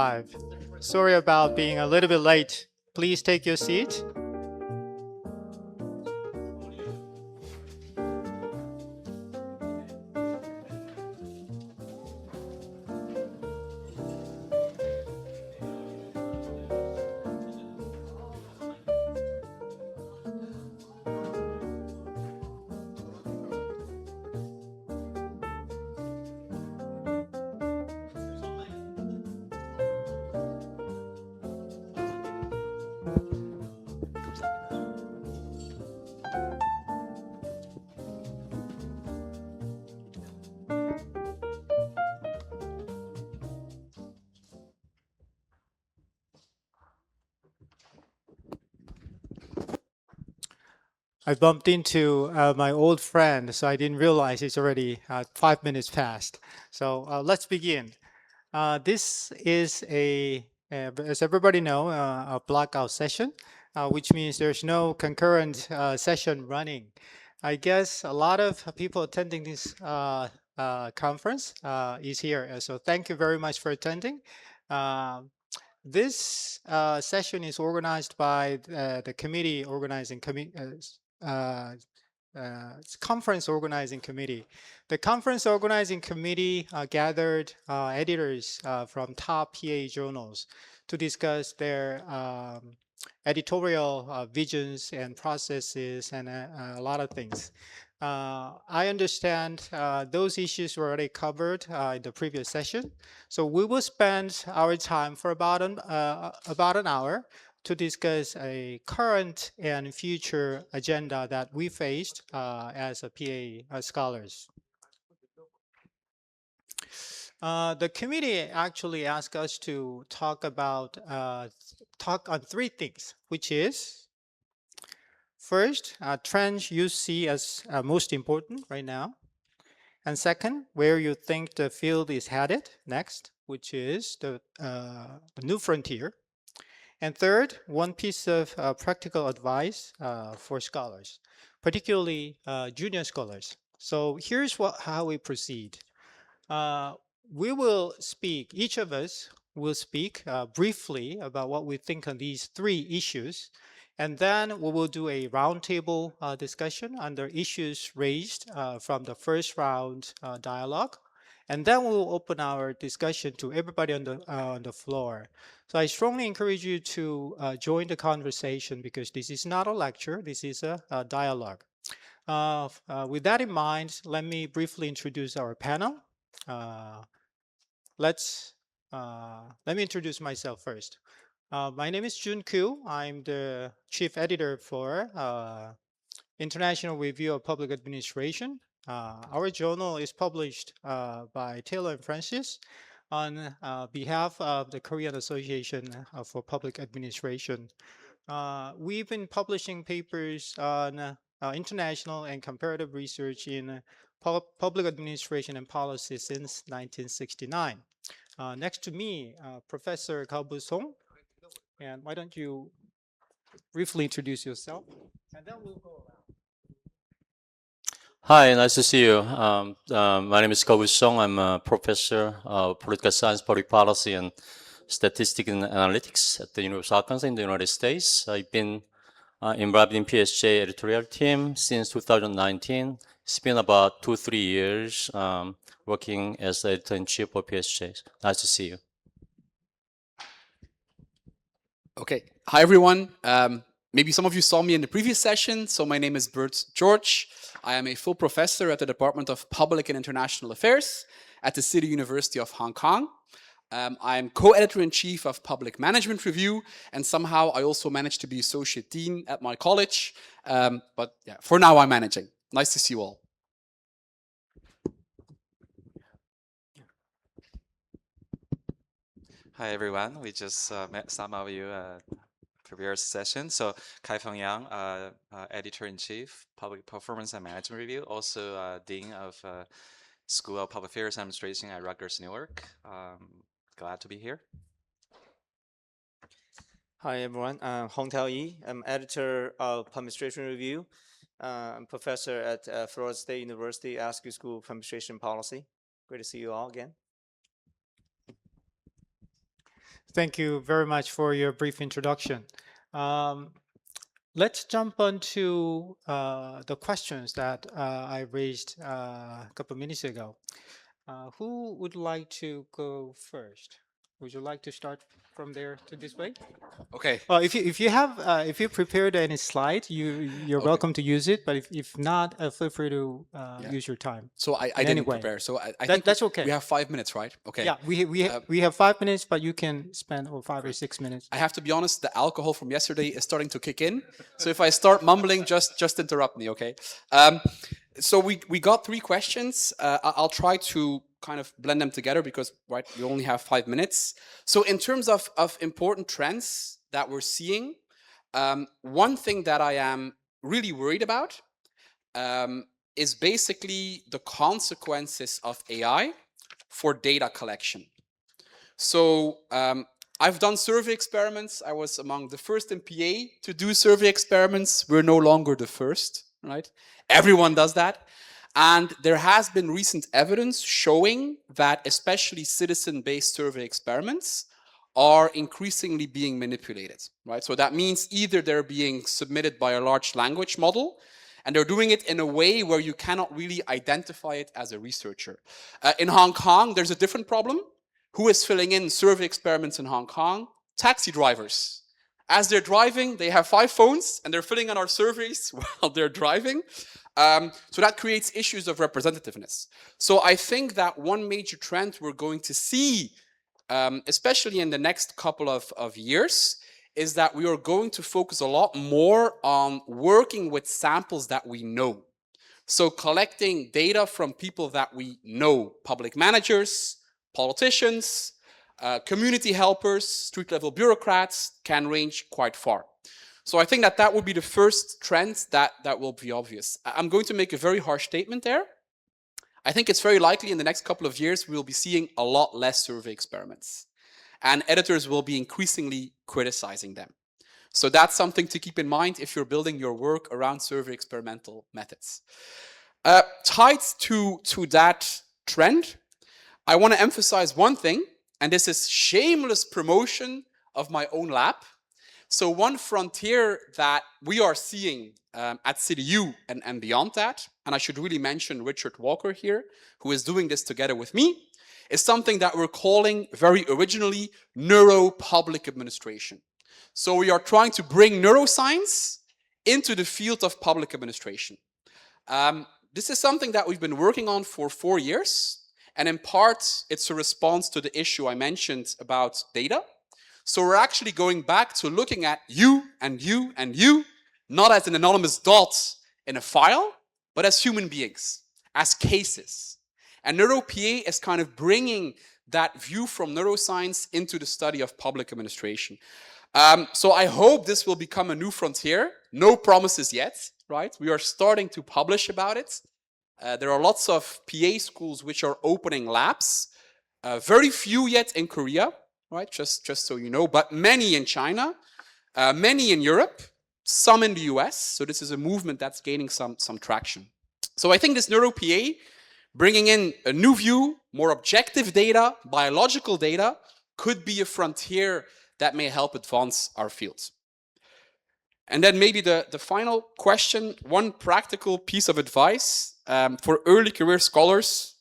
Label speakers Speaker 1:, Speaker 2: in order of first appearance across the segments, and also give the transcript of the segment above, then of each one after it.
Speaker 1: 5. Sorry about being a little bit late. Please take your seat. I bumped into my old friend, so I didn't realize it's already 5 minutes past. So let's begin. This is as everybody know, a blackout session, which means there's no concurrent session running. I guess a lot of people attending this conference is here. So thank you very much for attending. This session is organized by the committee organizing conference organizing committee. The conference organizing committee gathered editors from top PA journals to discuss their editorial visions and processes and a lot of things. I understand those issues were already covered in the previous session. So we will spend our time for about an hour to discuss a current and future agenda that we faced as a PA scholars. The committee actually asked us to talk on 3 things, which is first, trends you see as most important right now. And second, where you think the field is headed next, which is the new frontier. And third, one piece of practical advice for scholars, particularly junior scholars. So here's how we proceed. We will speak, each of us will speak briefly about what we think on these 3 issues. And then we will do a roundtable discussion on the issues raised from the first round dialogue. And then we will open our discussion to everybody on the floor. So I strongly encourage you to join the conversation because this is not a lecture, this is a dialogue. With that in mind, let me briefly introduce our panel. Let me introduce myself first. My name is Jun Koo. I'm the chief editor for International Review of Public Administration. Our journal is published by Taylor and Francis on behalf of the Korean Association for Public Administration. We've been publishing papers on international and comparative research in public administration and policy since 1969. Next to me, Professor Kao Bu-song. And why don't you briefly introduce yourself? And then we'll go around.
Speaker 2: Hi, nice to see you. My name is Kao Bu-song. I'm a professor of political science, public policy, and statistics and analytics at the University of Arkansas in the United States. I've been involved in PSJ editorial team since 2019. It's been about 2-3 years working as editor-in-chief for PSJ. Nice to see you.
Speaker 3: Okay. Hi, everyone. Maybe some of you saw me in the previous session. So my name is Bert George. I am a full professor at the Department of Public and International Affairs at the City University of Hong Kong. I am co-editor-in-chief of Public Management Review, and somehow I also managed to be associate dean at my college. But yeah, for now I'm managing. Nice to see you all.
Speaker 4: Hi everyone, we just met some of you previous session. So Kai-Feng Yang, editor-in-chief, Public Performance and Management Review, also dean of School of Public Affairs Administration at Rutgers, Newark. Glad to be here.
Speaker 5: Hi everyone, Hong Tao Yi. I'm editor of Administration Review. I'm professor at Florida State University Askew School of Administration Policy. Great to see you all again.
Speaker 1: Thank you very much for your brief introduction. Let's jump on to the questions that I raised a couple minutes ago. Who would like to go first? Would you like to start from there to this way?
Speaker 3: Okay.
Speaker 1: Well, if you prepared any slide, you're
Speaker 3: Okay.
Speaker 1: welcome to use it. But if not, feel free to
Speaker 3: Yeah.
Speaker 1: use your time.
Speaker 3: So I
Speaker 1: in
Speaker 3: didn't
Speaker 1: any way.
Speaker 3: prepare. So I
Speaker 1: That-
Speaker 3: think
Speaker 1: that's okay.
Speaker 3: we have 5 minutes, right? Okay.
Speaker 1: Yeah, we have 5 minutes, but you can spend 5 or 6 minutes.
Speaker 3: I have to be honest, the alcohol from yesterday is starting to kick in. So if I start mumbling, just interrupt me, okay? So we got 3 questions. I'll try to kind of blend them together because, right, we only have 5 minutes. So in terms of important trends that we're seeing, one thing that I am really worried about is basically the consequences of AI for data collection. So I've done survey experiments. I was among the first in PA to do survey experiments. We're no longer the first, right? Everyone does that. And there has been recent evidence showing that especially citizen-based survey experiments are increasingly being manipulated, right? So that means either they're being submitted by a large language model, and they're doing it in a way where you cannot really identify it as a researcher. In Hong Kong, there's a different problem. Who is filling in survey experiments in Hong Kong? Taxi drivers. As they're driving, they have 5 phones, and they're filling in our surveys while they're driving. So that creates issues of representativeness. So I think that one major trend we're going to see, especially in the next couple of years, is that we are going to focus a lot more on working with samples that we know. So collecting data from people that we know, public managers, politicians, community helpers, street-level bureaucrats, can range quite far. So I think that that would be the first trend that will be obvious. I'm going to make a very harsh statement there. I think it's very likely in the next couple of years we will be seeing a lot less survey experiments. And editors will be increasingly criticizing them. So that's something to keep in mind if you're building your work around survey experimental methods. Tied to that trend, I want to emphasize one thing, and this is shameless promotion of my own lab. So one frontier that we are seeing at CityU and beyond that, and I should really mention Richard Walker here, who is doing this together with me, is something that we're calling very originally neuro-public administration. So we are trying to bring neuroscience into the field of public administration. This is something that we've been working on for 4 years. And in part, it's a response to the issue I mentioned about data. So we're actually going back to looking at you and you and you, not as an anonymous dot in a file, but as human beings, as cases. And NeuroPA is kind of bringing that view from neuroscience into the study of public administration. So I hope this will become a new frontier. No promises yet, right? We are starting to publish about it. There are lots of PA schools which are opening labs. Very few yet in Korea, right? Just so you know, but many in China, many in Europe, some in the US. So this is a movement that's gaining some traction. So I think this NeuroPA, bringing in a new view, more objective data, biological data, could be a frontier that may help advance our fields. And then maybe the final question, one practical piece of advice for early career scholars.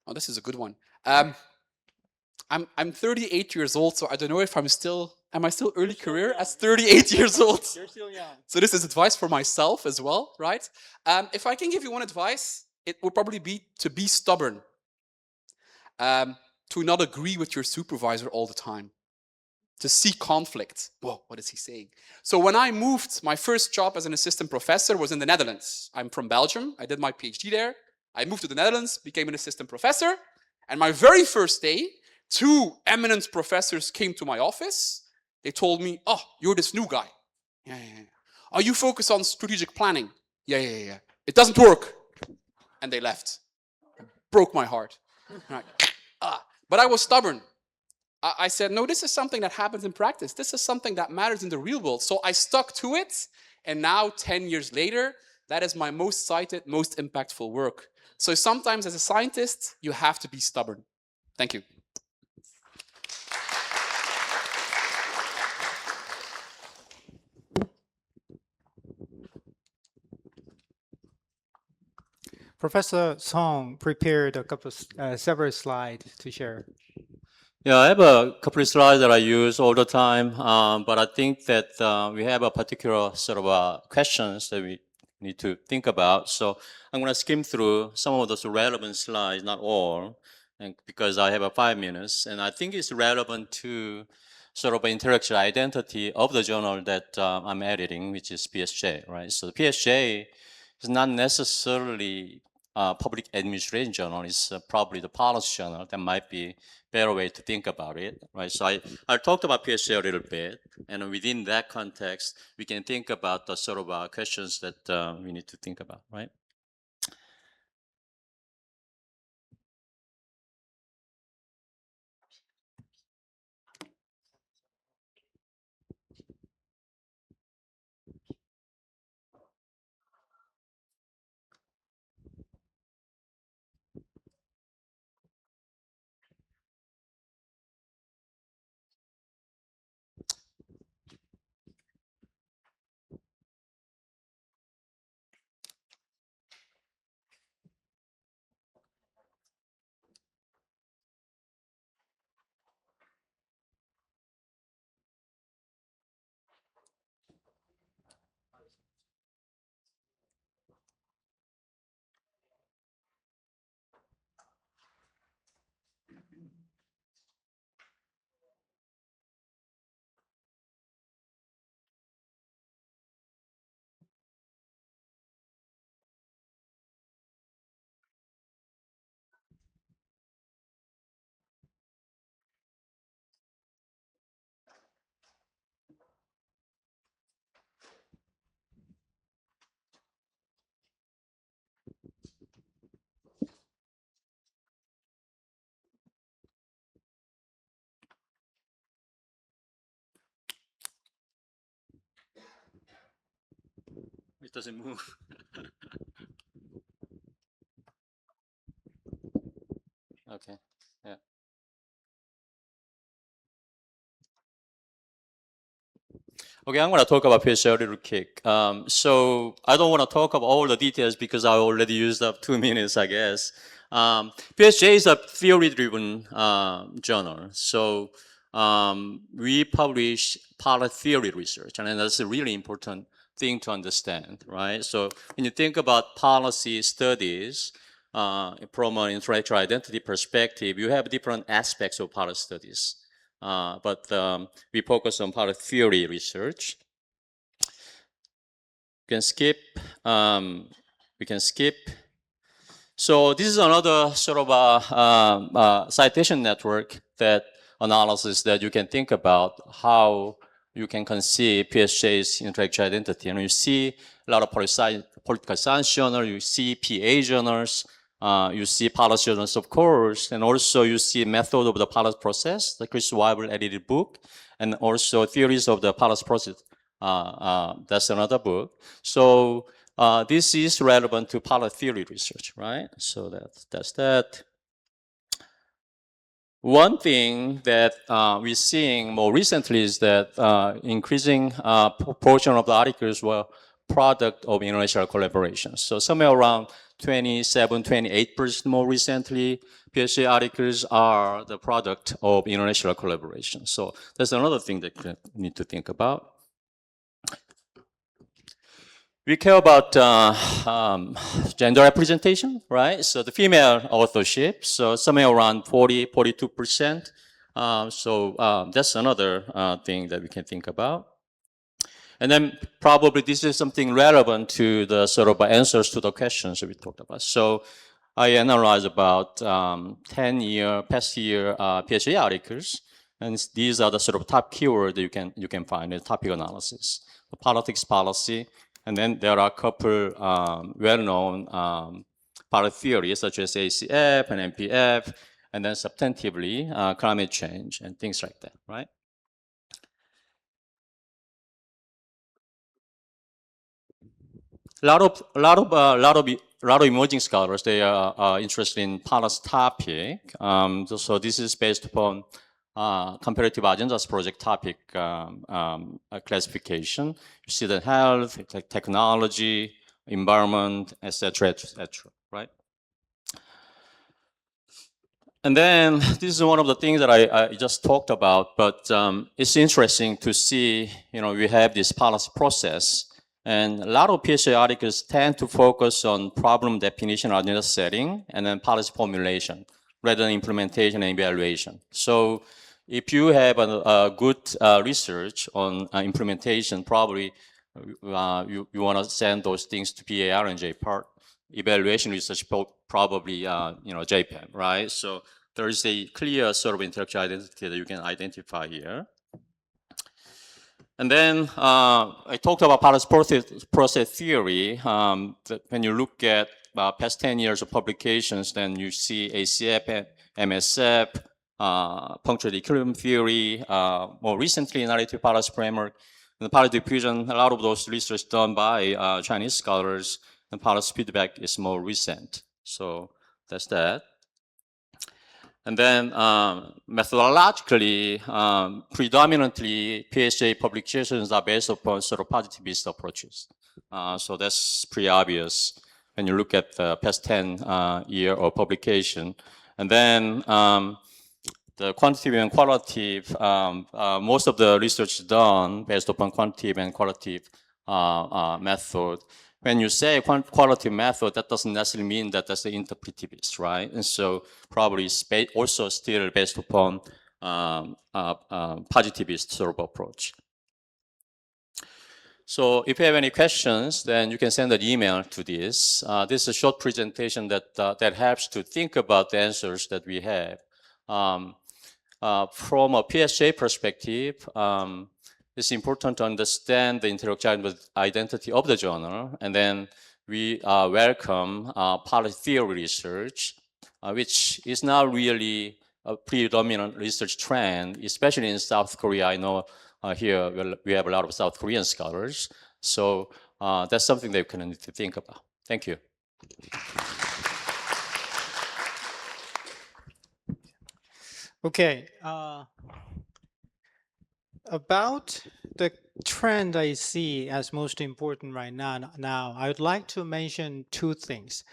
Speaker 3: Oh, this is a good one. I'm 38 years old, so I don't know if am I still early career as 38 years old?
Speaker 1: You're still young.
Speaker 3: So this is advice for myself as well, right? If I can give you one advice, it would probably be to be stubborn. To not agree with your supervisor all the time. To see conflict. Whoa, what is he saying? So when I moved, my first job as an assistant professor was in the Netherlands. I'm from Belgium. I did my PhD there. I moved to the Netherlands, became an assistant professor. And my very first day, 2 eminent professors came to my office. They told me, oh, you're this new guy. Yeah. Are you focused on strategic planning? Yeah. It doesn't work. And they left. Broke my heart. But I was stubborn. I said, no, this is something that happens in practice. This is something that matters in the real world. So I stuck to it. And now, 10 years later, that is my most cited, most impactful work. So sometimes as a scientist, you have to be stubborn. Thank you.
Speaker 1: Professor Song prepared a couple, several slides to share.
Speaker 2: Yeah, I have a couple of slides that I use all the time, but I think that we have a particular sort of questions that we need to think about. So I'm going to skim through some of those relevant slides, not all, and because I have 5 minutes, and I think it's relevant to sort of intellectual identity of the journal that I'm editing, which is PSJ, right? So the PSJ is not necessarily a public administration journal. It's probably the policy journal. That might be better way to think about it, right? So I talked about PSA a little bit, and within that context, we can think about the sort of questions that we need to think about, right? It doesn't move. Okay, yeah. Okay, I'm going to talk about PSA a little quick. So I don't want to talk about all the details because I already used up 2 minutes, I guess. PSJ is a theory-driven journal. So we publish policy theory research, and that's a really important thing to understand, right? So when you think about policy studies from an intellectual identity perspective, you have different aspects of policy studies. But we focus on policy theory research. We can skip. We can skip. So this is another sort of citation network that analysis that you can think about how you can conceive PSJ's intellectual identity. And you see a lot of political science journals, you see PA journals, you see policy journals, of course, and also you see method of the policy process, the Chris Weibel edited book, and also theories of the policy process. That's another book. So this is relevant to policy theory research, right? So that's that. One thing that we're seeing more recently is that increasing proportion of the articles were product of international collaboration. So somewhere around 27, 28% more recently, PSA articles are the product of international collaboration. So that's another thing that you need to think about. We care about gender representation, right? So the female authorship, so somewhere around 40, 42%. So that's another thing that we can think about. And then probably this is something relevant to the sort of answers to the questions that we talked about. So I analyzed about 10 past year PhD articles, and these are the sort of top keywords that you can find in topic analysis. The politics policy, and then there are a couple well-known policy theories such as ACF and MPF, and then substantively climate change and things like that, right? A lot of emerging scholars, they are interested in policy topic. So this is based upon comparative agendas project topic classification. You see the health, technology, environment, etc., right? And then this is one of the things that I just talked about, but it's interesting to see, we have this policy process, and a lot of PhD articles tend to focus on problem definition or agenda setting, and then policy formulation, rather than implementation and evaluation. So if you have a good research on implementation, probably you want to send those things to PAR and JPAR. Evaluation research probably JPEM, right? So there is a clear sort of intellectual identity that you can identify here. And then I talked about policy process theory. When you look at past 10 years of publications, then you see ACF, MSF, punctual equilibrium theory, more recently narrative policy framework, and the policy diffusion. A lot of those research done by Chinese scholars, and policy feedback is more recent. So that's that. And then methodologically, predominantly PhD publications are based upon sort of positivist approaches. So that's pretty obvious when you look at the past 10 year of publication. And then the quantitative and qualitative, most of the research is done based upon quantitative and qualitative method. When you say qualitative method, that doesn't necessarily mean that that's the interpretivist, right? And so probably it's also still based upon positivist sort of approach. So if you have any questions, then you can send an email to this. This is a short presentation that helps to think about the answers that we have. From a PSJ perspective, it's important to understand the intellectual identity of the journal, and then we welcome policy theory research, which is not really a predominant research trend, especially in South Korea. I know here we have a lot of South Korean scholars, so that's something that you kind of need to think about. Thank you.
Speaker 1: Okay. About the trend I see as most important right now, I would like to mention two things.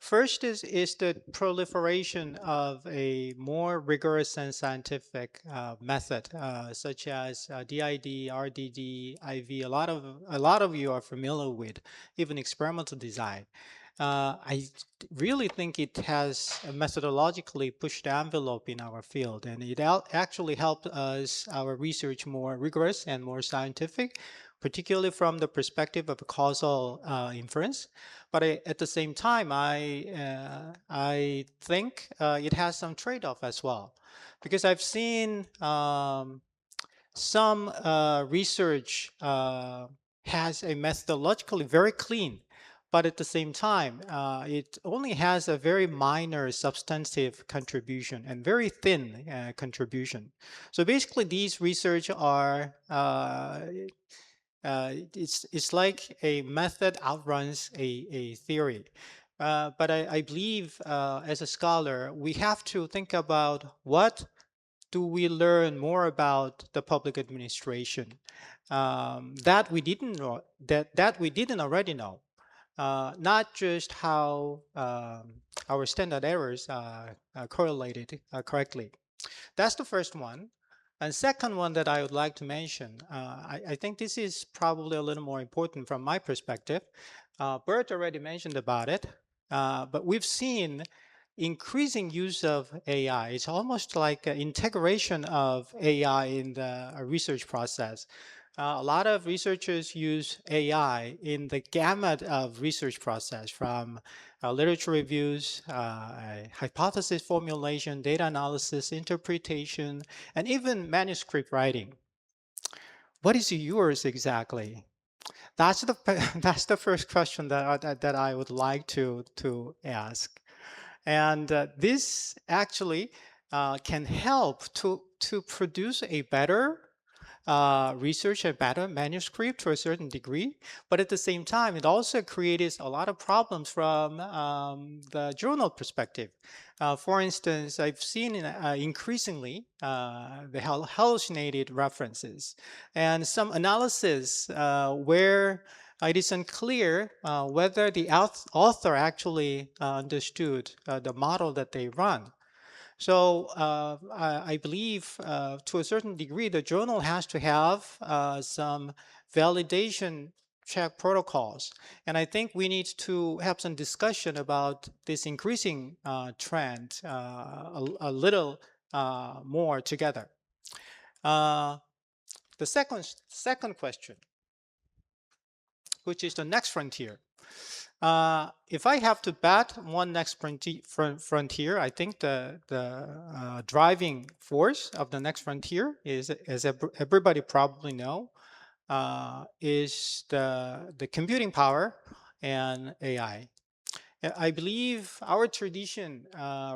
Speaker 1: First is the proliferation of a more rigorous and scientific method, such as DID, RDD, IV. A lot of you are familiar with, even experimental design. I really think it has methodologically pushed the envelope in our field, and it actually helped us, our research, more rigorous and more scientific, particularly from the perspective of causal inference. But at the same time, I think it has some trade-off as well, because I've seen some research has a methodologically very clean, but at the same time, it only has a very minor substantive contribution and very thin contribution. So basically, these research are it's like a method outruns a theory. But I believe as a scholar, we have to think about what do we learn more about the public administration that we didn't know, that we didn't already know. Not just how our standard errors correlated correctly. That's the first one. And second one that I would like to mention, I think this is probably a little more important from my perspective. Bert already mentioned about it, but we've seen increasing use of AI. It's almost like an integration of AI in the research process. A lot of researchers use AI in the gamut of research process, from literature reviews, hypothesis formulation, data analysis, interpretation, and even manuscript writing. What is yours exactly? That's the that's the first question that I would like to ask. And this actually can help to produce a better research, a better manuscript to a certain degree. But at the same time, it also creates a lot of problems from the journal perspective. For instance, I've seen increasingly the hallucinated references and some analysis where it is unclear whether the author actually understood the model that they run. So I believe to a certain degree, the journal has to have some validation check protocols. And I think we need to have some discussion about this increasing trend a little more together. The second question, which is the next frontier. If I have to bet one next frontier, I think the driving force of the next frontier is, as everybody probably know, is the computing power and AI. I believe our tradition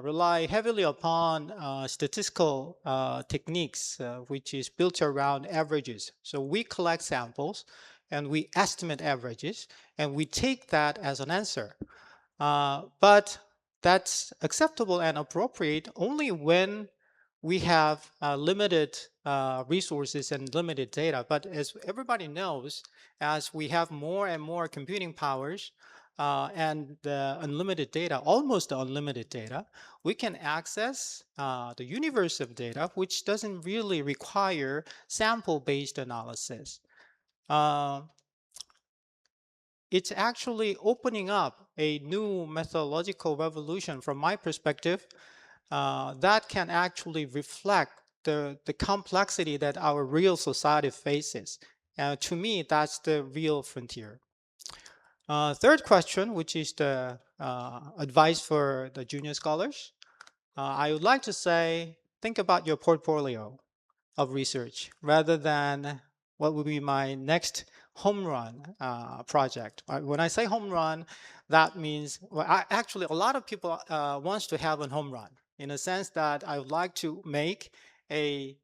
Speaker 1: rely heavily upon statistical techniques, which is built around averages. So we collect samples and we estimate averages, and we take that as an answer. But that's acceptable and appropriate only when we have limited resources and limited data. But as everybody knows, as we have more and more computing powers and unlimited data, almost unlimited data, we can access the universe of data, which doesn't really require sample-based analysis. It's actually opening up a new methodological revolution from my perspective that can actually reflect the complexity that our real society faces. To me, that's the real frontier. Third question, which is the advice for the junior scholars. I would like to say, think about your portfolio of research rather than what would be my next home run project. When I say home run, that means, well, actually a lot of people wants to have a home run in a sense that I would like to make a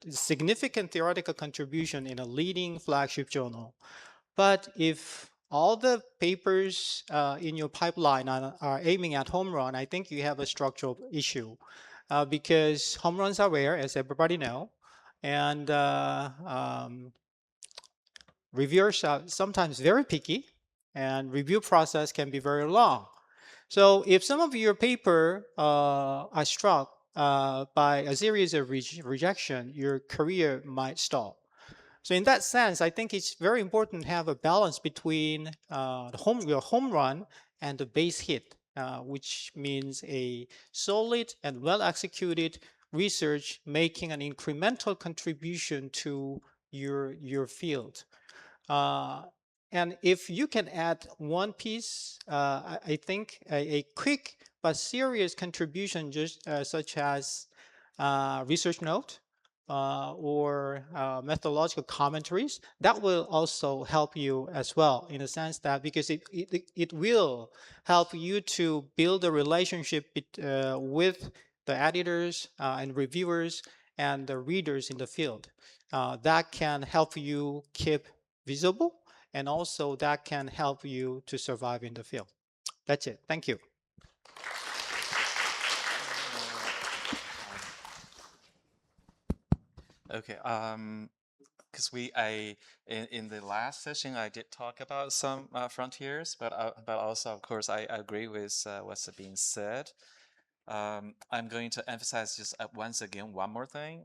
Speaker 1: significant theoretical contribution in a leading flagship journal. But if all the papers in your pipeline are aiming at home run, I think you have a structural issue because home runs are rare, as everybody know, and reviewers are sometimes very picky, and review process can be very long. So if some of your paper are struck by a series of rejection, your career might stall. So in that sense, I think it's very important to have a balance between your home run and the base hit, which means a solid and well-executed research making an incremental contribution to your field. And if you can add one piece, I think a quick but serious contribution, just such as research note or methodological commentaries, that will also help you as well, in a sense that because it will help you to build a relationship with the editors and reviewers and the readers in the field. That can help you keep visible, and also that can help you to survive in the field. That's it. Thank you.
Speaker 4: Okay. Because in the last session I did talk about some frontiers, but also of course I agree with what's being said. I'm going to emphasize just once again one more thing.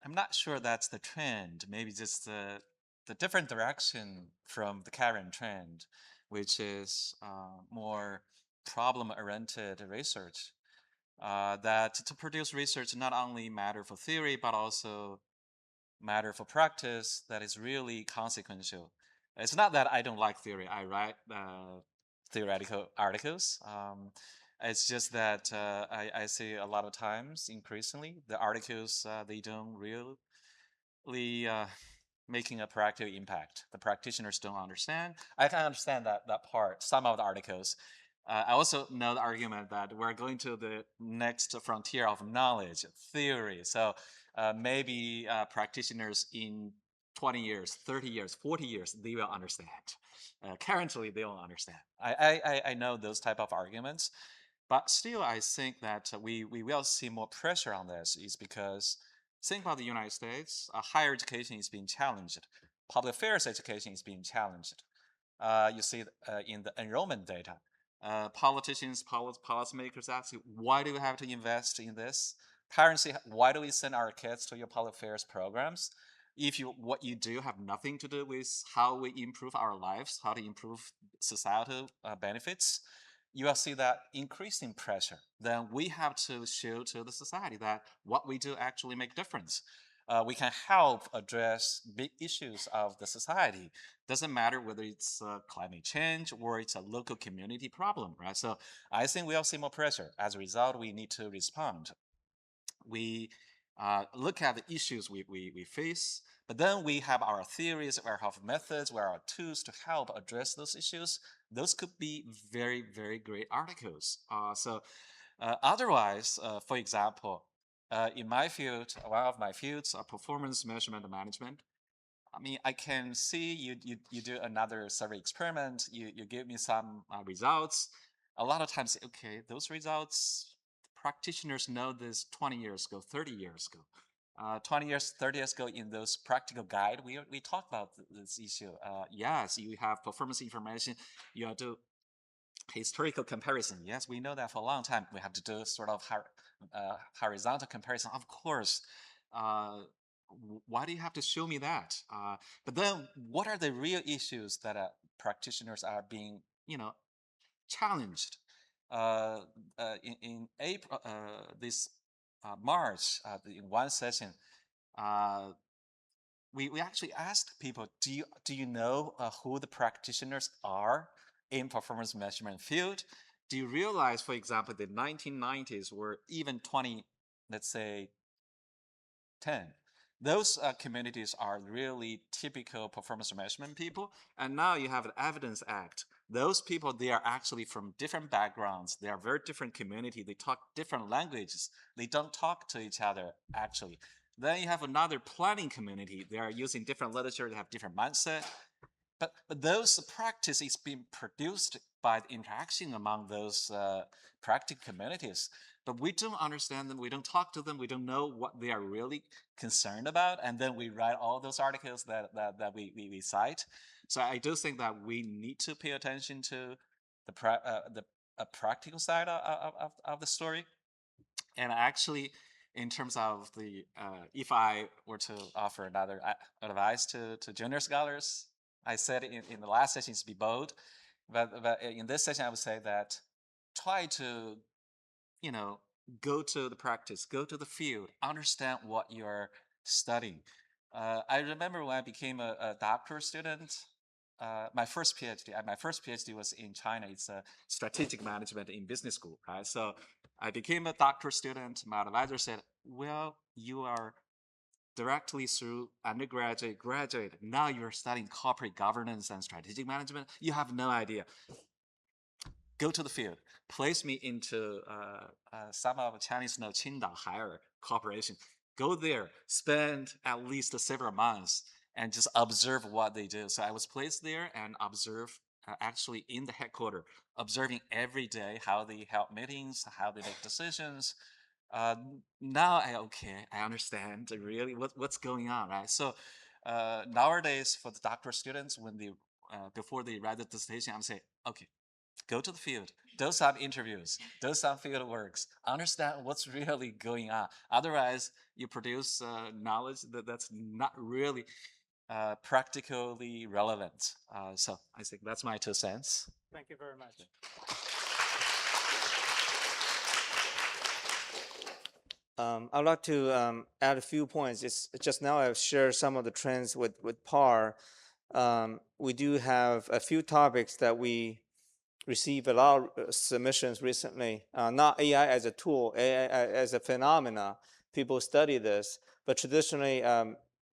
Speaker 4: I'm not sure that's the trend. Maybe just the different direction from the current trend, which is more problem-oriented research. That to produce research not only matter for theory, but also matter for practice that is really consequential. It's not that I don't like theory. I write theoretical articles. It's just that I see a lot of times, increasingly, the articles, they don't really making a practical impact. The practitioners don't understand. I can understand that part, some of the articles. I also know the argument that we're going to the next frontier of knowledge, theory. So maybe practitioners in 20 years, 30 years, 40 years, they will understand. Currently, they don't understand. I know those type of arguments, but still, I think that we will see more pressure on this is because think about the United States, higher education is being challenged. Public affairs education is being challenged. You see in the enrollment data, Politicians, policymakers ask you, why do we have to invest in this? Parents say, why do we send our kids to your public affairs programs? If what you do have nothing to do with how we improve our lives, how to improve societal benefits, you will see that increasing pressure. Then we have to show to the society that what we do actually make difference. We can help address big issues of the society. Doesn't matter whether it's climate change or it's a local community problem, right? So I think we'll see more pressure. As a result, we need to respond. We look at the issues we face, but then we have our theories, we have methods, we have our tools to help address those issues. Those could be very, very great articles. Otherwise, for example, in my field, one of my fields, performance measurement and management. I mean, I can see you do another survey experiment. You give me some results. A lot of times, okay, those results, practitioners know this 20 years ago, 30 years ago. 20 years, 30 years ago, in those practical guide, we talked about this issue. Yes, you have performance information. You have to historical comparison. Yes, we know that for a long time. We have to do sort of horizontal comparison. Of course. Why do you have to show me that? But then, what are the real issues that practitioners are being, challenged? In April, this March, in one session, we actually asked people, do you know who the practitioners are in performance measurement field? Do you realize, for example, the 1990s were even 20, let's say 10. Those communities are really typical performance measurement people. And now you have the Evidence Act. Those people, they are actually from different backgrounds. They are very different community. They talk different languages. They don't talk to each other, actually. Then you have another planning community. They are using different literature. They have different mindset. But those practice is being produced by the interaction among those practical communities. But we don't understand them. We don't talk to them. We don't know what they are really concerned about. And then we write all those articles that we cite. So I do think that we need to pay attention to the practical side of the story. And actually, in terms of the, if I were to offer another advice to junior scholars, I said in the last session, to be bold, but in this session, I would say that try to, go to the practice, go to the field, understand what you're studying. I remember when I became a doctoral student, my first PhD was in China. It's a strategic management in business school, right? So I became a doctoral student. My advisor said, well, you are directly through undergraduate, graduate. Now you're studying corporate governance and strategic management. You have no idea. Go to the field. Place me into some of the Chinese know Qingdao Haier Corporation. Go there. Spend at least several months and just observe what they do. So I was placed there and observe actually in the headquarters, observing every day how they held meetings, how they make decisions. Now I understand really what's going on, right? So nowadays for the doctoral students, when they before they write the dissertation, I'm saying, okay, go to the field, do some interviews, do some field works, understand what's really going on. Otherwise, you produce knowledge that's not really practically relevant. So I think that's my 2 cents.
Speaker 1: Thank you very much.
Speaker 5: I'd like to add a few points. Just now I've shared some of the trends with PAR. We do have a few topics that we receive a lot of submissions recently. Not AI as a tool, AI as a phenomena. People study this, but traditionally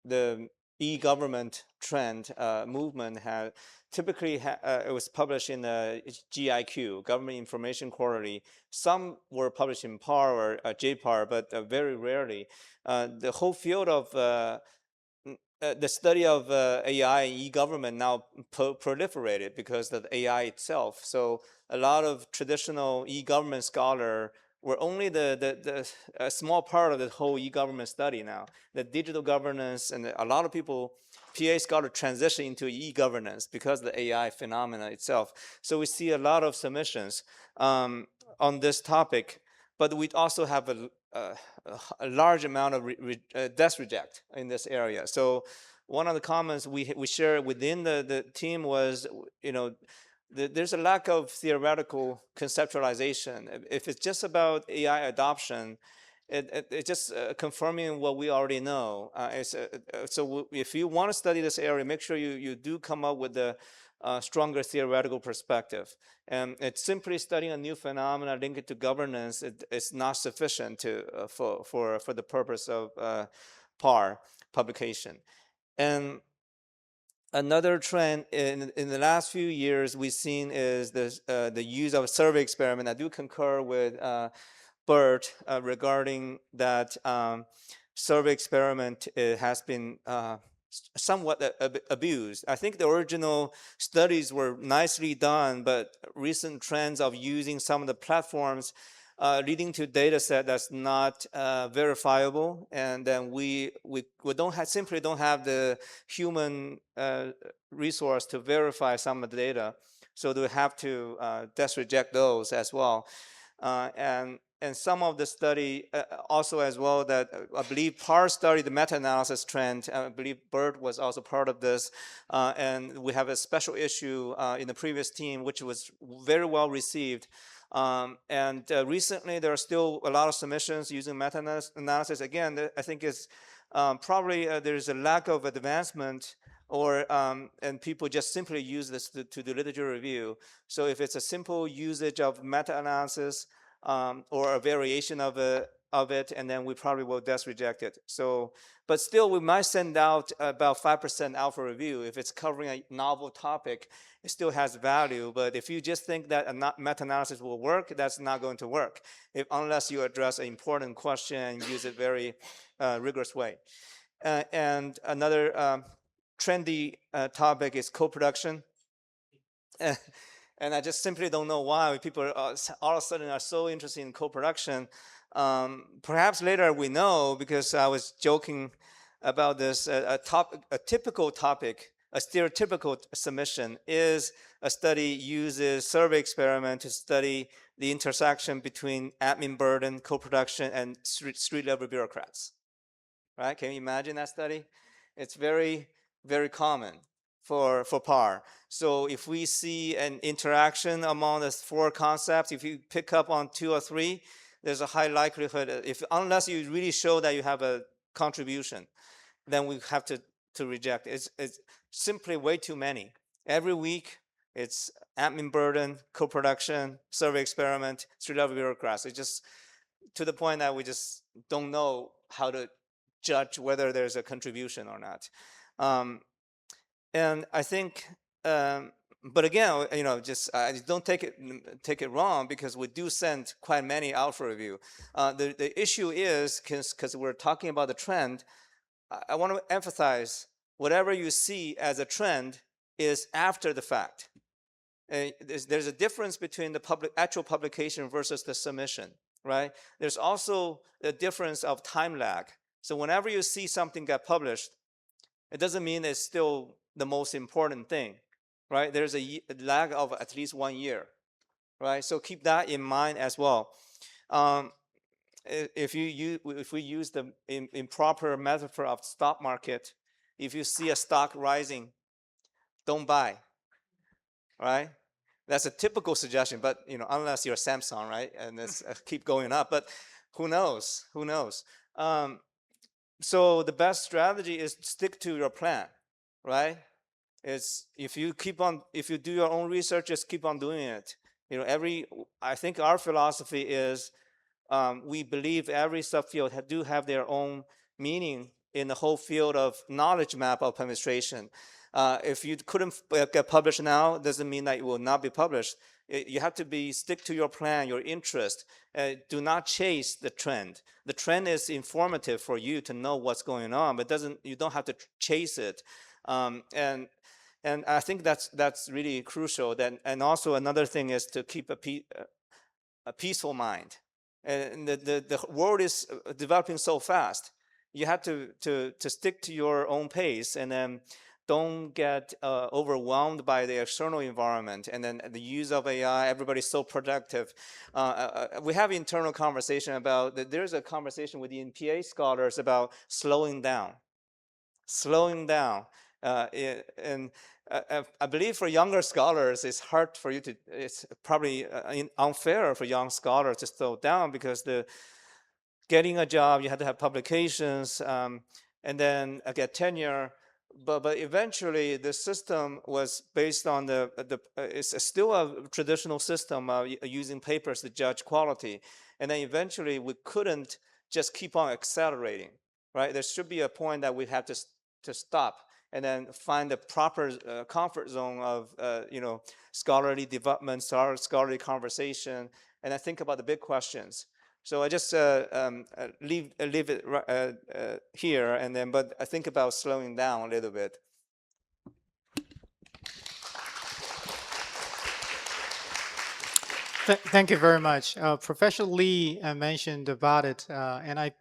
Speaker 5: the e-government trend movement had typically it was published in the GIQ, Government Information Quarterly. Some were published in PAR or JPAR, but very rarely. The whole field of the study of AI and e-government now proliferated because of the AI itself. So a lot of traditional e-government scholar were only a small part of the whole e-government study now. The digital governance, and a lot of people PA scholar transition into e-governance because of the AI phenomena itself. So we see a lot of submissions on this topic, but we also have a large amount of desk reject in this area. So one of the comments we shared within the team was, there's a lack of theoretical conceptualization. If it's just about AI adoption, it's just confirming what we already know. So if you want to study this area, make sure you do come up with a stronger theoretical perspective. And it's simply studying a new phenomena, link it to governance. It's not sufficient for the purpose of PAR publication. And another trend in the last few years we've seen is the use of a survey experiment. I do concur with Bert regarding that survey experiment. It has been somewhat abused. I think the original studies were nicely done, but recent trends of using some of the platforms leading to data set that's not verifiable, and then we simply don't have the human resource to verify some of the data, so we have to just reject those as well. And some of the study also as well that I believe PAR study, the meta-analysis trend, I believe Bert was also part of this, and we have a special issue in the previous team which was very well received. And recently there are still a lot of submissions using meta-analysis. Again, I think it's probably there's a lack of advancement, or and people just simply use this to do literature review. So if it's a simple usage of meta-analysis or a variation of it, and then we probably will just reject it. So, but still we might send out about 5% alpha review. If it's covering a novel topic, it still has value. But if you just think that a meta-analysis will work, that's not going to work unless you address an important question and use it very rigorous way. And another trendy topic is co-production. And I just simply don't know why people all of a sudden are so interested in co-production. Perhaps later we know, because I was joking about this. A typical topic, a stereotypical submission is a study uses survey experiment to study the intersection between admin burden, co-production, and street level bureaucrats. Right? Can you imagine that study? It's very, very common for PAR. So if we see an interaction among the 4 concepts, if you pick up on 2 or 3, there's a high likelihood, unless you really show that you have a contribution, then we have to reject. It's simply way too many. Every week, it's admin burden, co-production, survey experiment, street-level bureaucrats. It's just to the point that we just don't know how to judge whether there's a contribution or not. And I think, but again, just don't take it wrong, because we do send quite many alpha review. The issue is, because we're talking about the trend, I want to emphasize whatever you see as a trend is after the fact. There's a difference between the actual publication versus the submission, right? There's also a difference of time lag. So whenever you see something get published, it doesn't mean it's still the most important thing, right? There's a lag of at least 1 year, right? So keep that in mind as well. If we use the improper metaphor of stock market, if you see a stock rising, don't buy, right? That's a typical suggestion, but unless you're Samsung, right? And it's keep going up, but who knows? Who knows? So the best strategy is stick to your plan, right? It's if you do your own research, just keep on doing it. I think our philosophy is we believe every subfield do have their own meaning in the whole field of knowledge map of administration. If you couldn't get published now, doesn't mean that it will not be published. You have to stick to your plan, your interest. Do not chase the trend. The trend is informative for you to know what's going on, but you don't have to chase it. And I think that's really crucial. And also another thing is to keep a peaceful mind. And the world is developing so fast. you have to stick to your own pace, and then don't get overwhelmed by the external environment. And then the use of AI, everybody's so productive. We have internal conversation about that. There's a conversation with the NPA scholars about slowing down. And I believe for younger scholars, it's hard for you to. It's probably unfair for young scholars to slow down, because getting a job, you have to have publications, and then get tenure. But eventually, the system was based on it's still a traditional system of using papers to judge quality. And then eventually, we couldn't just keep on accelerating, right? There should be a point that we have to stop and then find the proper comfort zone of scholarly development, scholarly conversation, and I think about the big questions. So I just leave it here, and then, but I think about slowing down a little bit.
Speaker 1: Thank you very much. Professor Lee mentioned about it, and I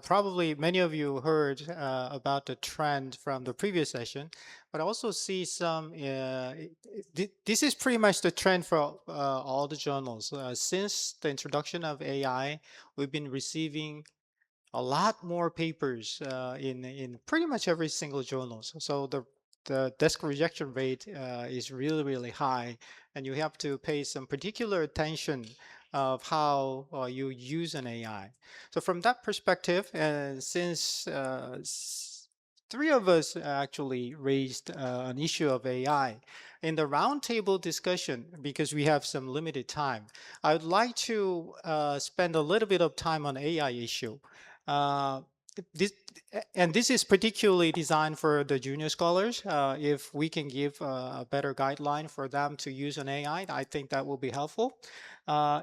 Speaker 1: probably many of you heard about the trend from the previous session, but I also see some. This is pretty much the trend for all the journals. Since the introduction of AI, we've been receiving a lot more papers in pretty much every single journal. So the desk rejection rate is really high, and you have to pay some particular attention of how you use an AI. So from that perspective, since three of us actually raised an issue of AI in the roundtable discussion, because we have some limited time, I would like to spend a little bit of time on AI issue. This is particularly designed for the junior scholars. If we can give a better guideline for them to use an AI, I think that will be helpful.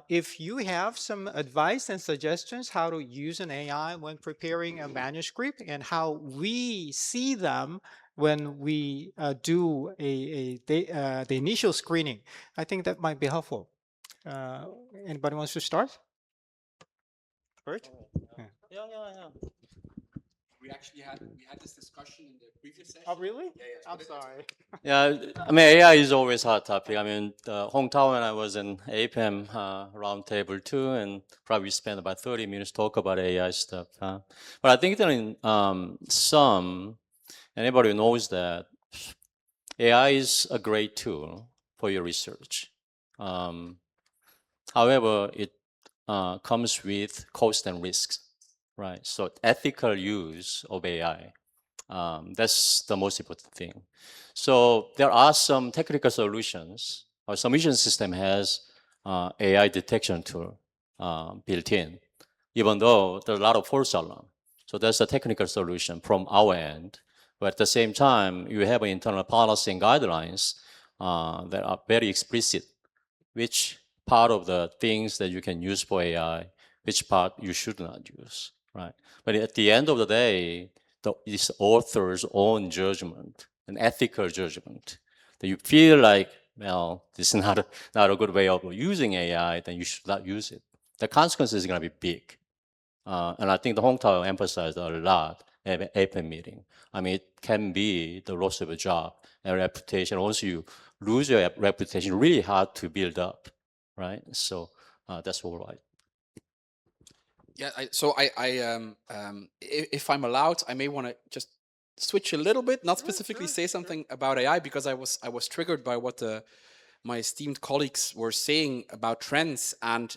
Speaker 1: If you have some advice and suggestions how to use an AI when preparing a manuscript and how we see them when we do the initial screening, I think that might be helpful. Anybody wants to start? Bert?
Speaker 2: Yeah.
Speaker 3: We had this discussion in the previous session.
Speaker 1: Oh, really?
Speaker 3: Yeah.
Speaker 1: I'm sorry.
Speaker 2: Yeah, I mean, AI is always a hot topic. I mean, Hong Tao and I was in APAM roundtable too, and probably spent about 30 minutes talk about AI stuff. But I think that in anybody who knows that AI is a great tool for your research. However, it comes with cost and risks, right? So ethical use of AI, that's the most important thing. So there are some technical solutions. Our submission system has AI detection tool built in, even though there are a lot of false alarm. So that's a technical solution from our end. But at the same time, you have an internal policy and guidelines that are very explicit, which part of the things that you can use for AI, which part you should not use, right? But at the end of the day, this author's own judgment, an ethical judgment, that you feel like, well, this is not a good way of using AI, then you should not use it. The consequences is going to be big. And I think the Hong Tao emphasized a lot at APEN meeting. I mean, it can be the loss of a job and reputation. Once you lose your reputation, really hard to build up, right? So that's all right.
Speaker 3: Yeah. If I'm allowed, I may want to just switch a little bit, not specifically say something about AI, because I was triggered by what my esteemed colleagues were saying about trends. And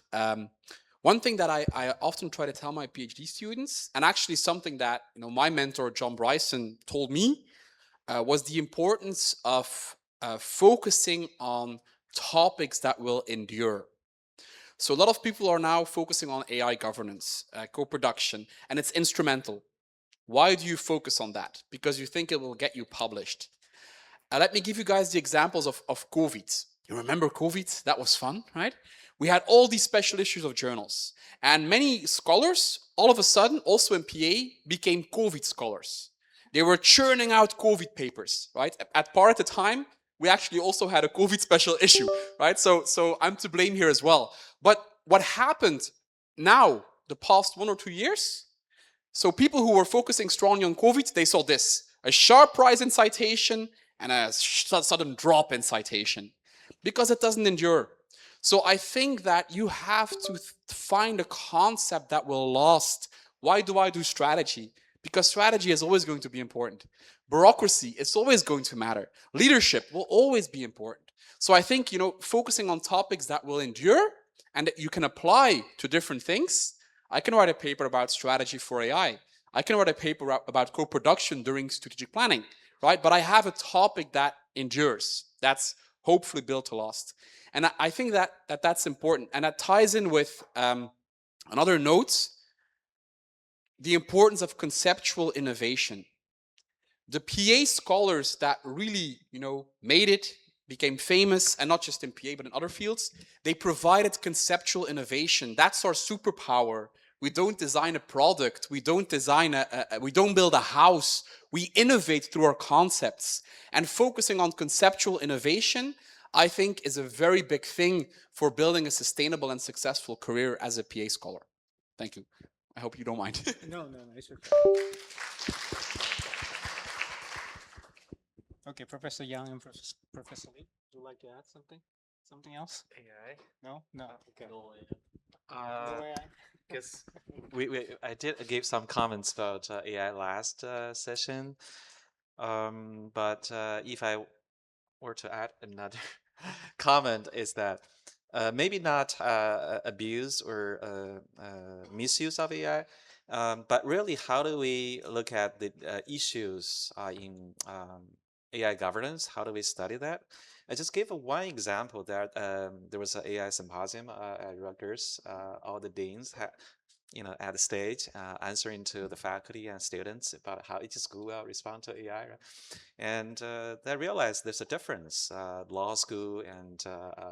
Speaker 3: one thing that I often try to tell my PhD students, and actually something that my mentor John Bryson told me, was the importance of focusing on topics that will endure. So a lot of people are now focusing on AI governance, co-production, and it's instrumental. Why do you focus on that? Because you think it will get you published. Let me give you guys the examples of COVID. You remember COVID? That was fun, right? We had all these special issues of journals. And many scholars, all of a sudden, also in PA, became COVID scholars. They were churning out COVID papers, right? At PAR at the time, we actually also had a COVID special issue, right? So I'm to blame here as well. But what happened now, the past 1 or 2 years, So people who were focusing strongly on COVID, they saw this: a sharp rise in citation and a sudden drop in citation, because it doesn't endure. So I think that you have to find a concept that will last. Why do I do strategy? Because strategy is always going to be important. Bureaucracy is always going to matter. Leadership will always be important. So I think, focusing on topics that will endure and that you can apply to different things. I can write a paper about strategy for AI. I can write a paper about co-production during strategic planning, right? But I have a topic that endures, that's hopefully built to last. And I think that's important. And that ties in with another note, the importance of conceptual innovation. The PA scholars that really, made it, became famous, and not just in PA, but in other fields, they provided conceptual innovation. That's our superpower. We don't design a product. We don't design we don't build a house. We innovate through our concepts. And focusing on conceptual innovation, I think, is a very big thing for building a sustainable and successful career as a PA scholar. Thank you. I hope you don't mind.
Speaker 1: No, it's okay. Okay, Professor Yang and Professor Lee, would you like to add something? Something else?
Speaker 4: AI.
Speaker 1: No? Okay. No
Speaker 4: Uh,
Speaker 1: AI?
Speaker 4: Because I did give some comments about AI last session, but if I were to add another comment, is that maybe not abuse or misuse of AI, but really how do we look at the issues in AI governance? How do we study that? I just gave one example that there was an AI symposium at Rutgers. All the deans had, at the stage, answering to the faculty and students about how each school will respond to AI. Right? And I realized there's a difference, law school and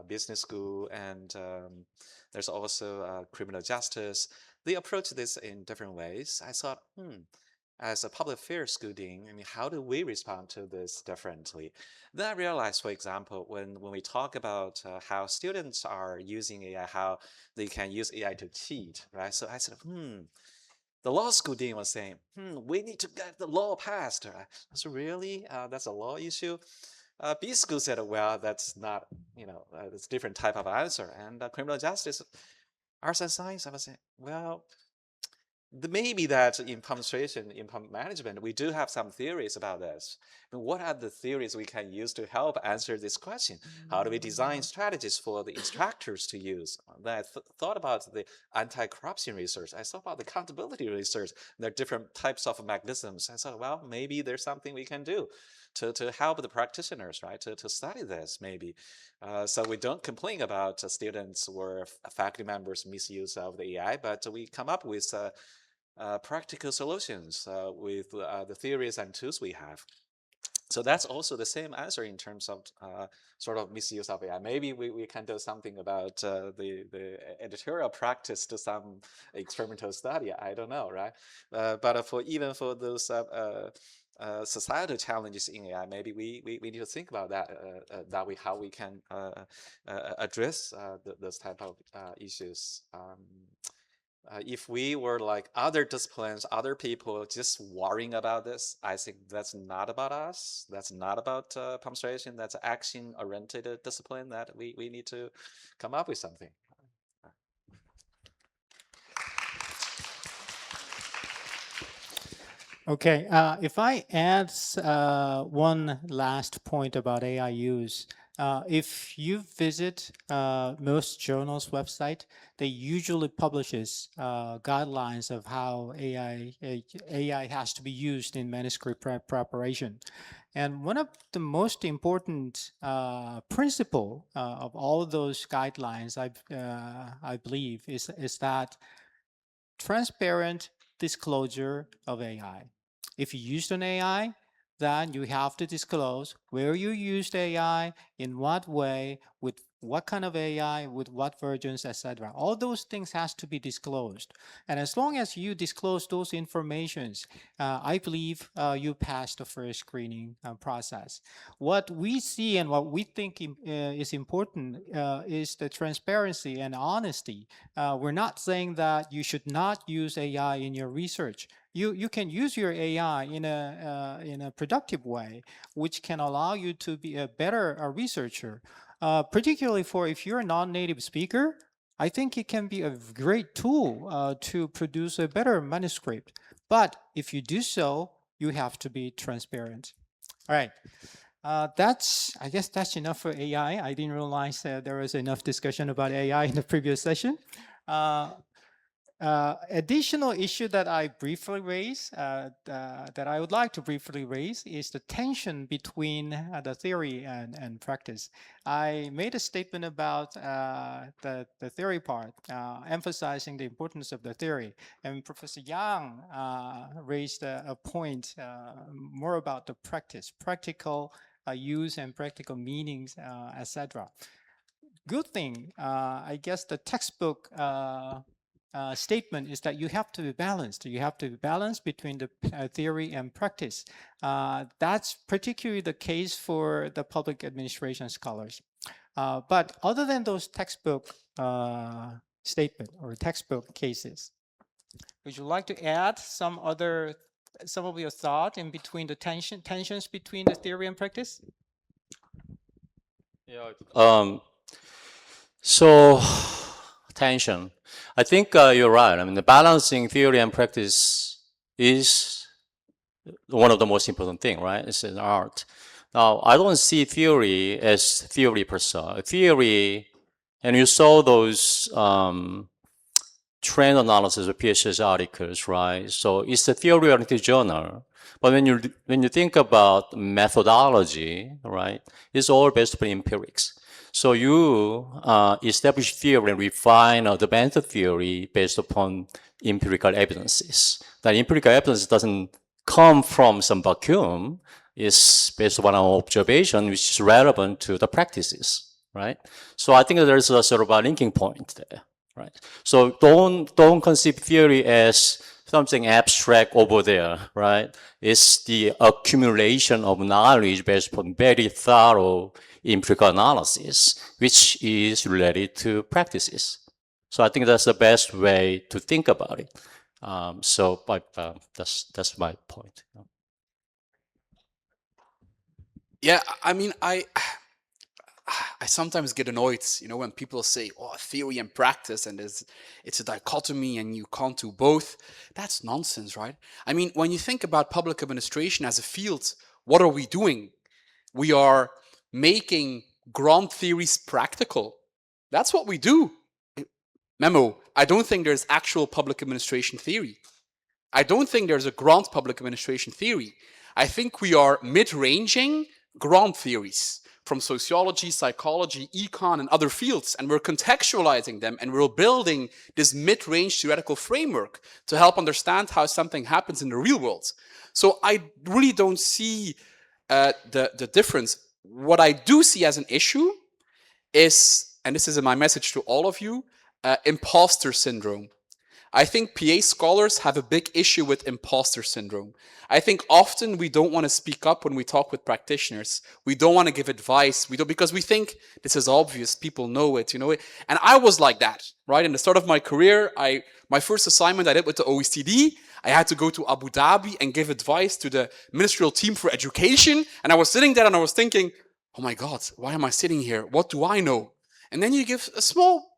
Speaker 4: business school, and there's also criminal justice. They approach this in different ways. I thought, as a public affairs school dean, how do we respond to this differently? Then I realized, for example, when we talk about how students are using AI, how they can use AI to cheat, right? So I said, the law school dean was saying, we need to get the law passed. I said, really? That's a law issue? B school said, well, that's not, it's a different type of answer. And criminal justice, arts and science, I was saying, well, maybe that in administration, in management, we do have some theories about this. And what are the theories we can use to help answer this question? How do we design strategies for the instructors to use? Then I thought about the anti-corruption research. I thought about the accountability research. There are different types of mechanisms. I thought, well, maybe there's something we can do to help the practitioners, right, to study this, maybe. So we don't complain about students or faculty members' misuse of the AI, but we come up with practical solutions with the theories and tools we have. So that's also the same answer in terms of sort of misuse of AI. Maybe we can do something about the editorial practice to some experimental study. I don't know, right? But even for those societal challenges in AI, maybe we need to think about that way, how we can address those type of issues. If we were like other disciplines, other people just worrying about this, I think that's not about us. That's not about punctuation. That's action-oriented discipline that we need to come up with something.
Speaker 1: Okay, if I add one last point about AI use, if you visit most journals' website, they usually publishes guidelines of how AI has to be used in manuscript preparation. And one of the most important principle of all those guidelines, I believe, is that transparent disclosure of AI. If you used an AI, then you have to disclose where you used AI, in what way, with what kind of AI, with what versions, etc. All those things has to be disclosed. And as long as you disclose those informations, I believe you pass the first screening process. What we see and what we think is important is the transparency and honesty. We're not saying that you should not use AI in your research. you can use your AI in a productive way, which can allow you to be a better researcher. Particularly for if you're a non-native speaker, I think it can be a great tool to produce a better manuscript. But if you do so, you have to be transparent. All right. I guess that's enough for AI. I didn't realize there was enough discussion about AI in the previous session. Additional issue that I briefly raise, that I would like to briefly raise, is the tension between the theory and practice. I made a statement about the theory part, emphasizing the importance of the theory. And Professor Yang raised a point more about the practice, practical use and practical meanings, etc. Good thing, I guess the textbook statement is that you have to be balanced. You have to be balanced between the theory and practice. That's particularly the case for the public administration scholars. But other than those textbook statement or textbook cases, would you like to add some of your thought in between the tensions between the theory and practice?
Speaker 2: Yeah. So tension. I think you're right. I mean, the balancing theory and practice is one of the most important thing, right? It's an art. Now, I don't see theory as theory per se. Theory, and you saw those trend analysis of PHS articles, right? So it's a theory-oriented journal. But when you think about methodology, right, it's all based upon empirics. So you establish theory and refine the method theory based upon empirical evidences. That empirical evidence doesn't come from some vacuum. It's based upon our observation, which is relevant to the practices, right? So I think that there's a sort of a linking point there, right? So don't conceive theory as something abstract over there, right? It's the accumulation of knowledge based upon very thorough empirical analysis, which is related to practices. So I think that's the best way to think about it. That's my point.
Speaker 3: Yeah, I mean, I sometimes get annoyed, when people say, "Oh, theory and practice," and it's a dichotomy, and you can't do both. That's nonsense, right? I mean, when you think about public administration as a field, what are we doing? We are making grand theories practical. That's what we do. Memo, I don't think there's actual public administration theory. I don't think there's a grand public administration theory. I think we are mid-ranging grand theories from sociology, psychology, econ, and other fields, and we're contextualizing them, and we're building this mid-range theoretical framework to help understand how something happens in the real world. So I really don't see the difference. What I do see as an issue is, and this is my message to all of you, imposter syndrome. I think PA scholars have a big issue with imposter syndrome. I think often we don't want to speak up when we talk with practitioners. We don't want to give advice. Because we think this is obvious, people know it, And I was like that, right? In the start of my career, my first assignment I did with the OECD, I had to go to Abu Dhabi and give advice to the ministerial team for education. And I was sitting there and I was thinking, oh my God, why am I sitting here? What do I know? And then you give a small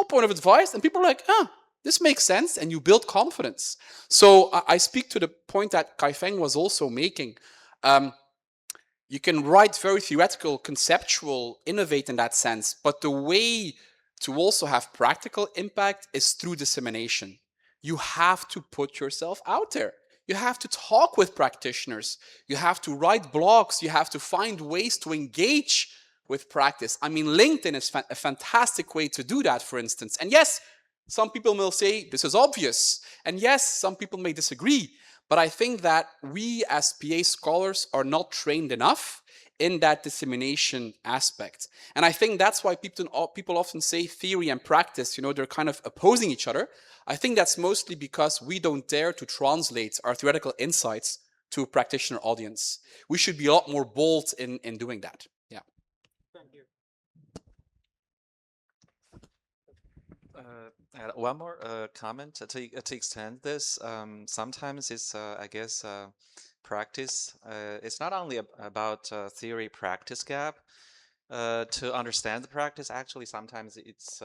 Speaker 3: point of advice and people are like, this makes sense, and you build confidence. So I speak to the point that Kai-Feng was also making. You can write very theoretical, conceptual, innovate in that sense, but the way to also have practical impact is through dissemination. You have to put yourself out there. You have to talk with practitioners. You have to write blogs. You have to find ways to engage with practice. I mean, LinkedIn is a fantastic way to do that, for instance. And yes, some people will say this is obvious. And yes, some people may disagree. But I think that we as PA scholars are not trained enough in that dissemination aspect. And I think that's why people often say theory and practice, they're kind of opposing each other. I think that's mostly because we don't dare to translate our theoretical insights to a practitioner audience. We should be a lot more bold in doing that. Yeah.
Speaker 1: Thank you.
Speaker 4: Add one more comment to extend this. Sometimes it's, I guess, practice. It's not only about theory practice gap. To understand the practice, actually, sometimes it's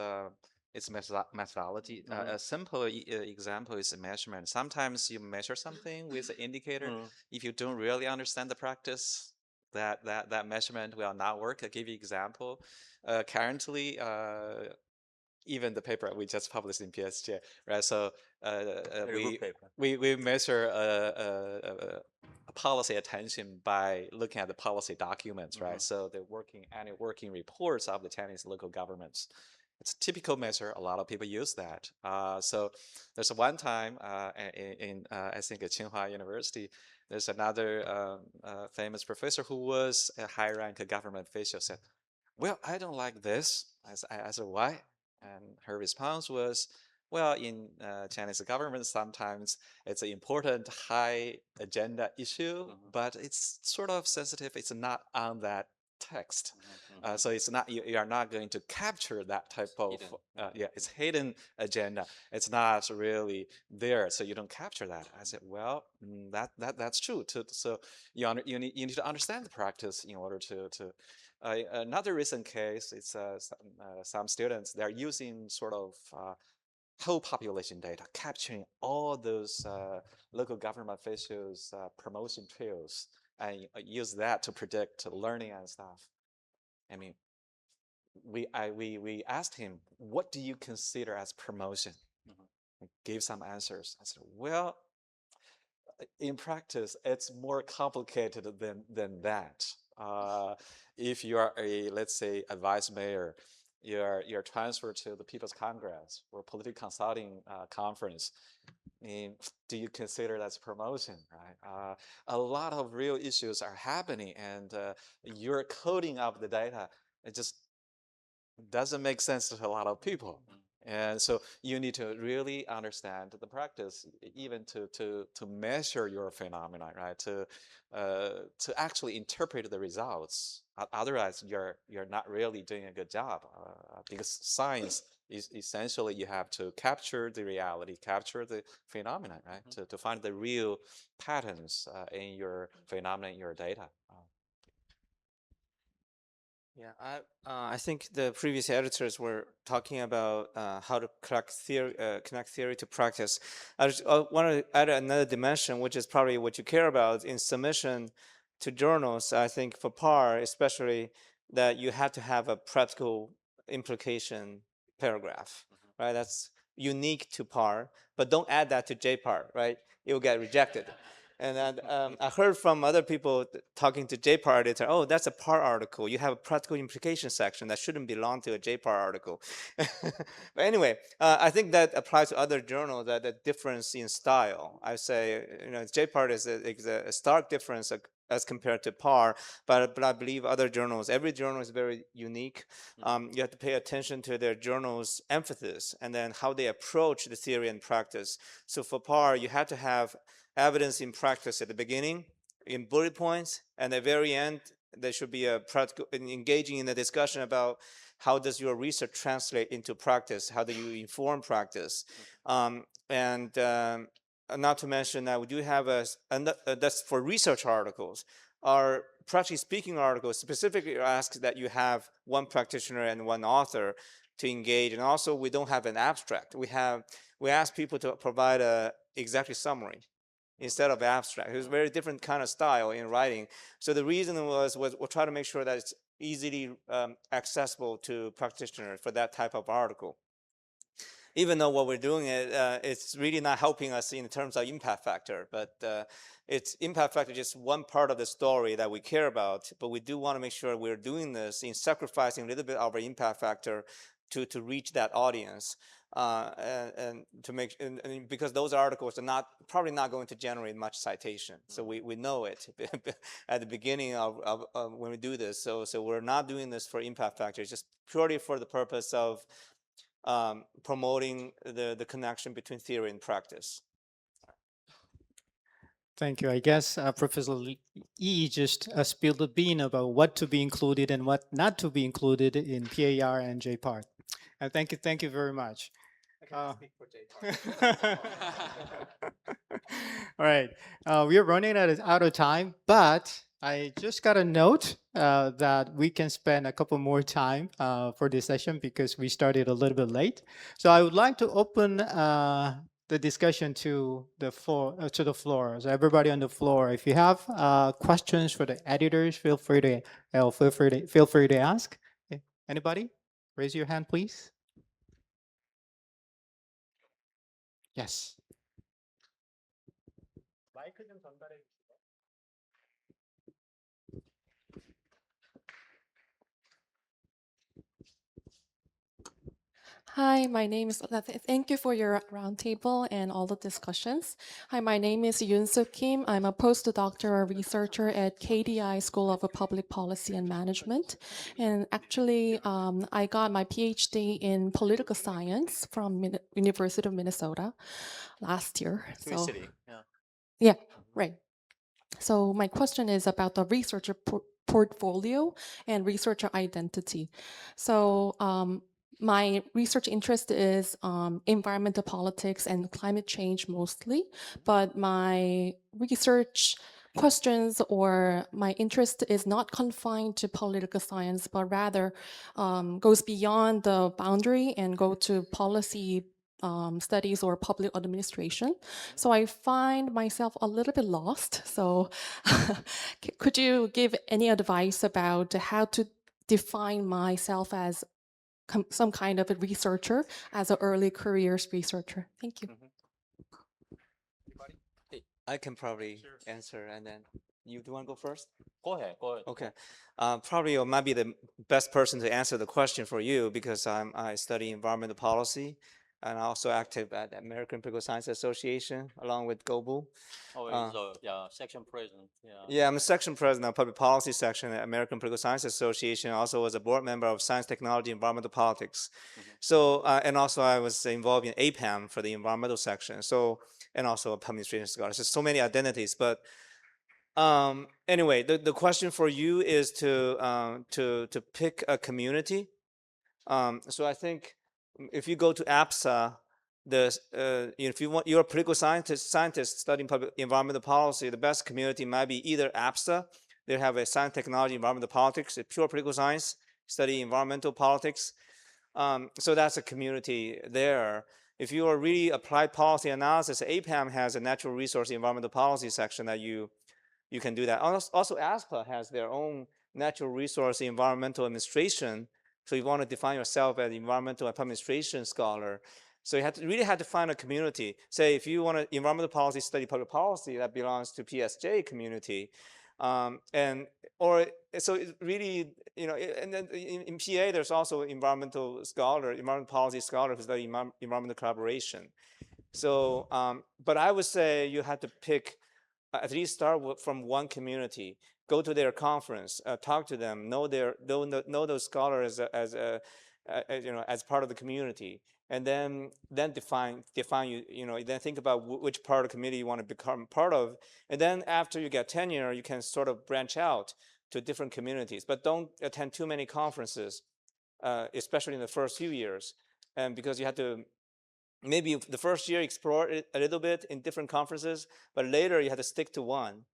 Speaker 4: methodology. A simple example is a measurement. Sometimes you measure something with an indicator. If you don't really understand the practice, that measurement will not work. I'll give you example. Currently, even the paper we just published in PSJ, right? So we measure a policy attention by looking at the policy documents, right? So the annual working reports of the Chinese local governments. It's a typical measure. A lot of people use that. So there's one time in I think at Tsinghua University, there's another famous professor who was a high-rank government official said, "Well, I don't like this." I said, "Why?" And her response was, "Well, in Chinese government, sometimes it's an important high agenda issue, but it's sort of sensitive. It's not on that text. So it's not you are not going to capture that type of it's hidden agenda. It's not really there, so you don't capture that." I said, "Well, that's true. So you need to understand the practice in order to." Another recent case is some students, they're using sort of whole population data, capturing all those local government officials' promotion trails, and use that to predict learning and stuff. I mean, we asked him, "What do you consider as promotion?" He gave some answers. I said, "Well, in practice, it's more complicated than that. If you are let's say, a vice mayor, you're transferred to the People's Congress or political consulting conference. Do you consider that's promotion, right? A lot of real issues are happening, and your coding of the data, it just doesn't make sense to a lot of people. And so you need to really understand the practice, even to measure your phenomenon, right? To actually interpret the results. Otherwise, you're not really doing a good job, because science is essentially you have to capture the reality, capture the phenomenon, right? To find the real patterns in your phenomenon, in your data.
Speaker 5: Yeah, I think the previous editors were talking about how to connect theory to practice. I want to add another dimension, which is probably what you care about in submission to journals. I think for PAR, especially, that you have to have a practical implication paragraph, right? That's unique to PAR, but don't add that to JPAR, right? It will get rejected. And then I heard from other people talking to JPAR editor, "Oh, that's a PAR article. You have a practical implication section that shouldn't belong to a JPAR article." But anyway, I think that applies to other journals, that the difference in style. I say, JPAR is a stark difference as compared to PAR, but I believe other journals, every journal is very unique. You have to pay attention to their journal's emphasis and then how they approach the theory and practice. So for PAR, you have to have evidence in practice at the beginning, in bullet points, and at the very end, there should be a practical engaging in the discussion about how does your research translate into practice, how do you inform practice, and not to mention that we do have that's for research articles. Our practically speaking articles specifically ask that you have one practitioner and one author to engage, and also we don't have an abstract. We ask people to provide a executive summary instead of abstract. It was a very different kind of style in writing. So the reason was we'll try to make sure that it's easily accessible to practitioners for that type of article. Even though what we're doing, it's really not helping us in terms of impact factor, but it's impact factor just one part of the story that we care about, but we do want to make sure we're doing this in sacrificing a little bit of our impact factor to reach that audience. And to make and because those articles are probably not going to generate much citation, so we know it at the beginning of when we do this. So we're not doing this for impact factor, just purely for the purpose of promoting the connection between theory and practice.
Speaker 1: Thank you. I guess Professor Yi just spilled the bean about what to be included and what not to be included in PAR and JPAR. Thank you very much. All right. We are running out of time, but I just got a note that we can spend a couple more time for this session because we started a little bit late. So I would like to open the discussion to the floor. So everybody on the floor, if you have questions for the editors, feel free to ask. Okay. Anybody? Raise your hand, please. Yes.
Speaker 6: Hi, my name is. Thank you for your roundtable and all the discussions. Hi, my name is Yoon Suk Kim. I'm a postdoctoral researcher at KDI School of Public Policy and Management, and actually, I got my PhD in political science from University of Minnesota last year. Yeah, right. So my question is about the researcher portfolio and researcher identity. So my research interest is environmental politics and climate change mostly, but my research questions or my interest is not confined to political science, but rather goes beyond the boundary and go to policy studies or public administration. So I find myself a little bit lost. So could you give any advice about how to define myself as some kind of a researcher, as an early careers researcher? Thank you.
Speaker 5: I can probably answer, and then you do want to go first?
Speaker 2: Go ahead.
Speaker 5: Okay. Probably I might be the best person to answer the question for you because I study environmental policy and I'm also active at the American Political Science Association along with Gobu.
Speaker 2: Section president.
Speaker 5: Yeah, I'm a section president of public policy section at American Political Science Association. Also was a board member of Science, Technology, Environmental Politics. So, and also I was involved in APAM for the environmental section. So, and also a public administration scholar. So many identities. But anyway, the question for you is to pick a community. So I think if you go to APSA, if you're a political scientist studying public environmental policy, the best community might be either APSA. They have a science, technology, environmental politics, a pure political science, study environmental politics. So that's a community there. If you are really applied policy analysis, APAM has a natural resource environmental policy section that you can do that. Also, ASPA has their own natural resource environmental administration. So you want to define yourself as an environmental administration scholar. So you really have to find a community. Say if you want to environmental policy, study public policy, that belongs to PSJ community. So it really, and then in PA, there's also environmental policy scholar who study environmental collaboration. So, but I would say you have to pick, at least start from one community. Go to their conference, talk to them, know those scholars as part of the community, and then define then think about which part of the community you want to become part of, and then after you get tenure, you can sort of branch out to different communities, but don't attend too many conferences, especially in the first few years, and because you have to. Maybe the first year explore it a little bit in different conferences, but later you have to stick to one,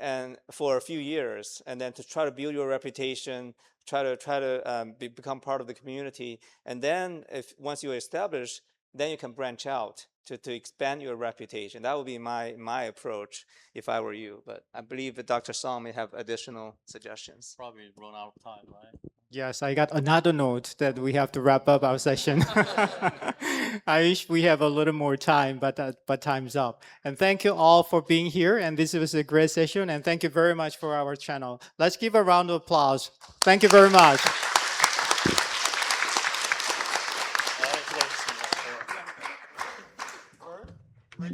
Speaker 5: and for a few years, and then to try to build your reputation, try to become part of the community, and then once you establish, then you can branch out to expand your reputation. That would be my approach if I were you. But I believe that Dr. Song may have additional suggestions.
Speaker 2: Probably run out of time, right?
Speaker 1: Yes, I got another note that we have to wrap up our session. I wish we have a little more time, but time's up. And thank you all for being here. And this was a great session. And thank you very much for our channel. Let's give a round of applause. Thank you very much.